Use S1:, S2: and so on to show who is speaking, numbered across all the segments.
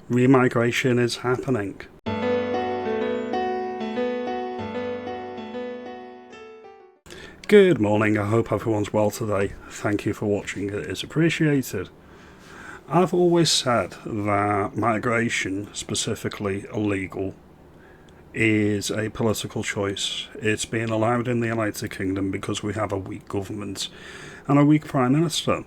S1: Remigration is happening. Good morning, I hope everyone's well today. Thank you for watching, it is appreciated. I've always said that migration, specifically illegal, is a political choice. It's being allowed in the United Kingdom because we have a weak government and a weak Prime Minister.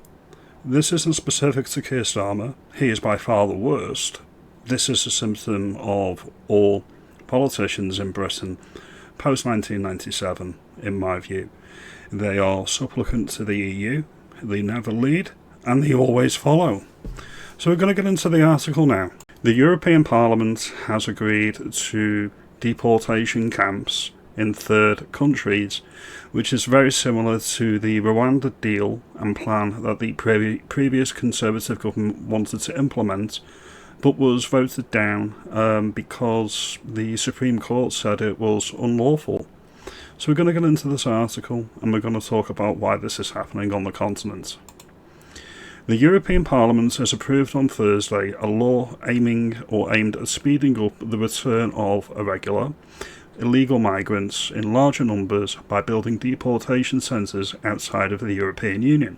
S1: This isn't specific to Keir Starmer, he is by far the worst. This is a symptom of all politicians in Britain post-1997, in my view. They are supplicant to the EU, they never lead, and they always follow. So we're going to get into the article now. The European Parliament has agreed to deportation camps in third countries, which is very similar to the Rwanda deal and plan that the previous Conservative government wanted to implement, but was voted down because the Supreme Court said it was unlawful. So we're going to get into this article and we're going to talk about why this is happening on the continent. The European Parliament has approved on Thursday a law aimed at speeding up the return of irregular, illegal migrants in larger numbers by building deportation centres outside of the European Union,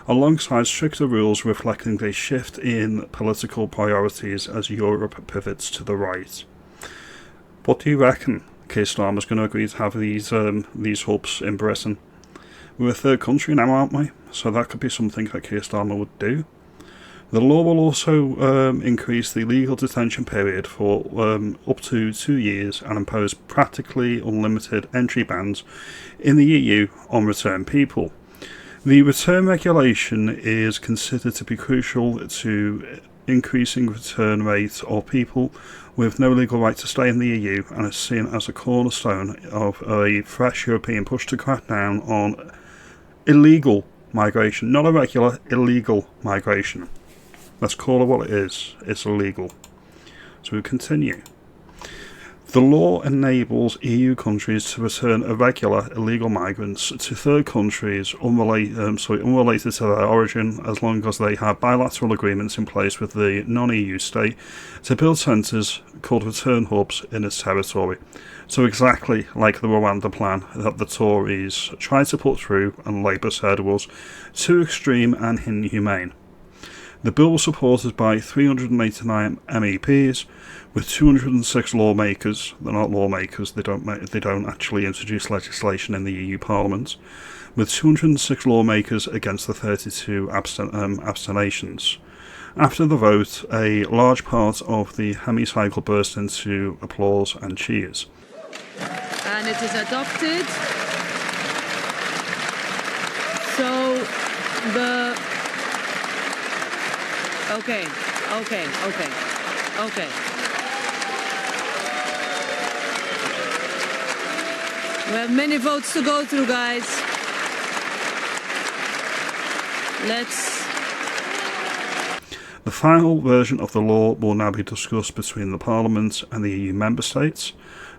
S1: alongside stricter rules reflecting a shift in political priorities as Europe pivots to the right. What do you reckon? Keir Starmer's going to agree to have these hubs in Britain. We're a third country now, aren't we? So that could be something that Keir Starmer would do. The law will also increase the legal detention period for up to 2 years and impose practically unlimited entry bans in the EU on return people. The return regulation is considered to be crucial to increasing return rate of people with no legal right to stay in the EU and is seen as a cornerstone of a fresh European push to crack down on illegal migration, not irregular, illegal migration. Let's call it what it is, it's illegal. So we continue. The law enables EU countries to return irregular, illegal migrants to third countries unrelated to their origin, as long as they have bilateral agreements in place with the non-EU state to build centres called return hubs in its territory. So exactly like the Rwanda plan that the Tories tried to put through and Labour said was too extreme and inhumane. The bill was supported by 389 MEPs, with 206 lawmakers. They're not lawmakers, they don't actually introduce legislation in the EU Parliament, with 206 lawmakers against the 32 abstentions. After the vote, a large part of the hemicycle burst into applause and cheers.
S2: And it is adopted. So the... Okay. We have many votes to go through, guys.
S1: The final version of the law will now be discussed between the Parliament and the EU member states.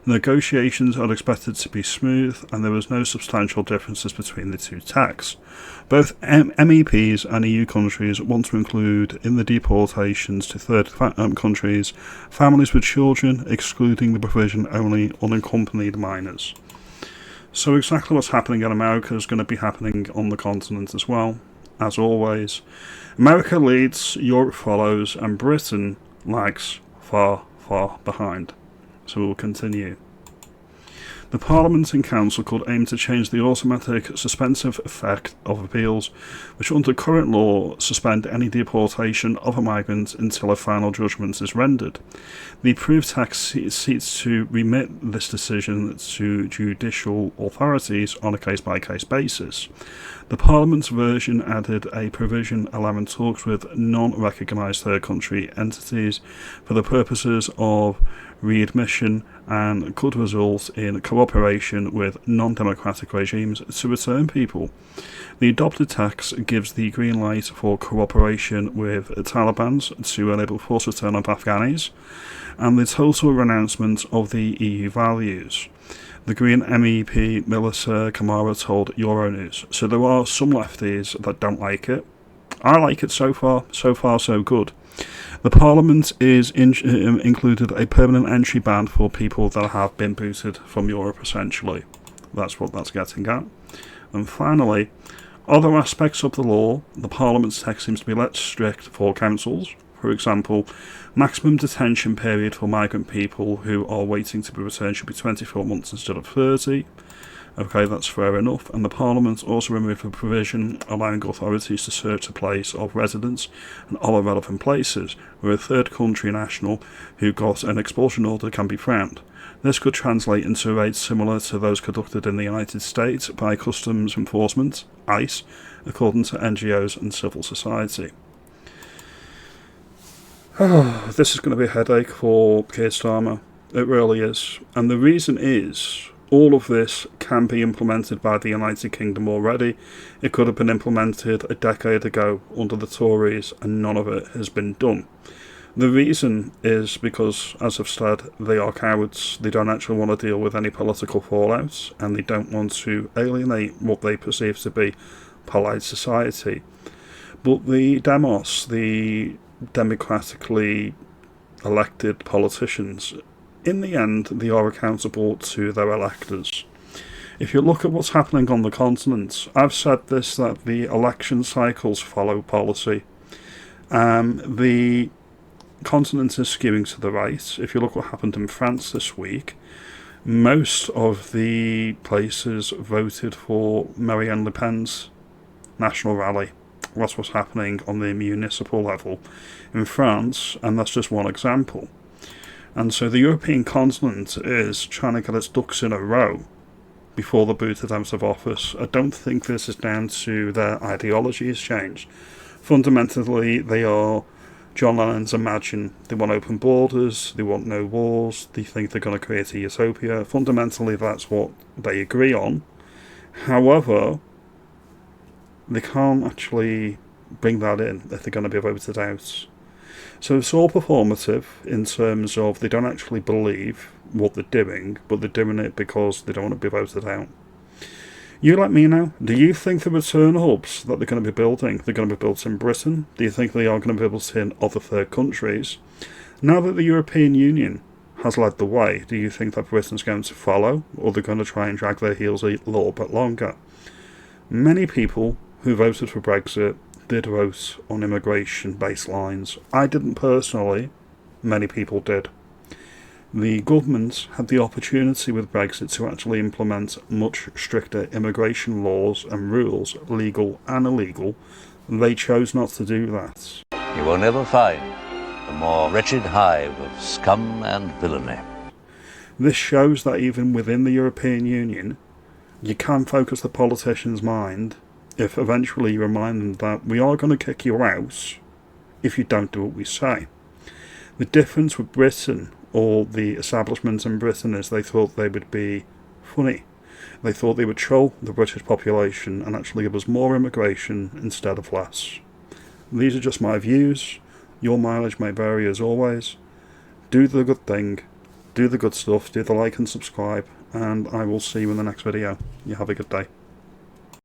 S1: Negotiations are expected to be smooth and there is no substantial differences between the two texts. Both MEPs and EU countries want to include in the deportations to third countries families with children, excluding the provision only unaccompanied minors. So exactly what's happening in America is going to be happening on the continent as well, as always. America leads, Europe follows, and Britain lags far, far behind. So we'll continue. The Parliament and Council could aim to change the automatic suspensive effect of appeals, which under current law suspend any deportation of a migrant until a final judgment is rendered. The approved text seeks to remit this decision to judicial authorities on a case-by-case basis. The Parliament's version added a provision allowing talks with non-recognised third country entities for the purposes of readmission and could result in cooperation with non-democratic regimes to return people. The adopted text gives the green light for cooperation with Taliban to enable forced return of Afghanis and the total renouncement of the EU values. The Green MEP Melissa Kamara told Euronews. So there are some lefties that don't like it. I like it so far so good. The Parliament is included a permanent entry ban for people that have been booted from Europe, essentially. That's what that's getting at. And finally, other aspects of the law, the Parliament's text seems to be less strict for councils. For example, maximum detention period for migrant people who are waiting to be returned should be 24 months instead of 30. Okay, that's fair enough. And the Parliament also removed a provision allowing authorities to search the place of residence and other relevant places where a third country national who got an expulsion order can be found. This could translate into raids similar to those conducted in the United States by Customs Enforcement, ICE, according to NGOs and civil society. This is going to be a headache for Keir Starmer. It really is. And the reason is, all of this can be implemented by the United Kingdom already. It could have been implemented a decade ago under the Tories, and none of it has been done. The reason is because, as I've said, they are cowards. They don't actually want to deal with any political fallouts, and they don't want to alienate what they perceive to be polite society. But the demos, the democratically elected politicians, in the end, they are accountable to their electors. If you look at what's happening on the continent, I've said this, that the election cycles follow policy. The continent is skewing to the right. If you look what happened in France this week, most of the places voted for Marine Le Pen's national rally. That's what's happening on the municipal level in France, and that's just one example. And so the European continent is trying to get its ducks in a row before they're booted out of office. I don't think this is down to their ideology has changed. Fundamentally, they are John Lennon's Imagine. They want open borders, they want no wars, they think they're going to create a utopia. Fundamentally, that's what they agree on. However, they can't actually bring that in if they're going to be voted out. So it's all performative in terms of they don't actually believe what they're doing, but they're doing it because they don't want to be voted out. You let me know. Do you think the return hubs that they're going to be building, they're going to be built in Britain? Do you think they are going to be built in other third countries? Now that the European Union has led the way, do you think that Britain's going to follow, or they're going to try and drag their heels a little bit longer? Many people who voted for Brexit did vote on immigration-based lines. I didn't personally. Many people did. The government had the opportunity with Brexit to actually implement much stricter immigration laws and rules, legal and illegal. They chose not to do that.
S3: You will never find a more wretched hive of scum and villainy.
S1: This shows that even within the European Union, you can focus the politician's mind if eventually you remind them that we are going to kick you out if you don't do what we say. The difference with Britain, or the establishment in Britain, is they thought they would be funny. They thought they would troll the British population and actually give us more immigration instead of less. These are just my views. Your mileage may vary as always. Do the good thing, do the good stuff, do the like and subscribe, and I will see you in the next video. You have a good day.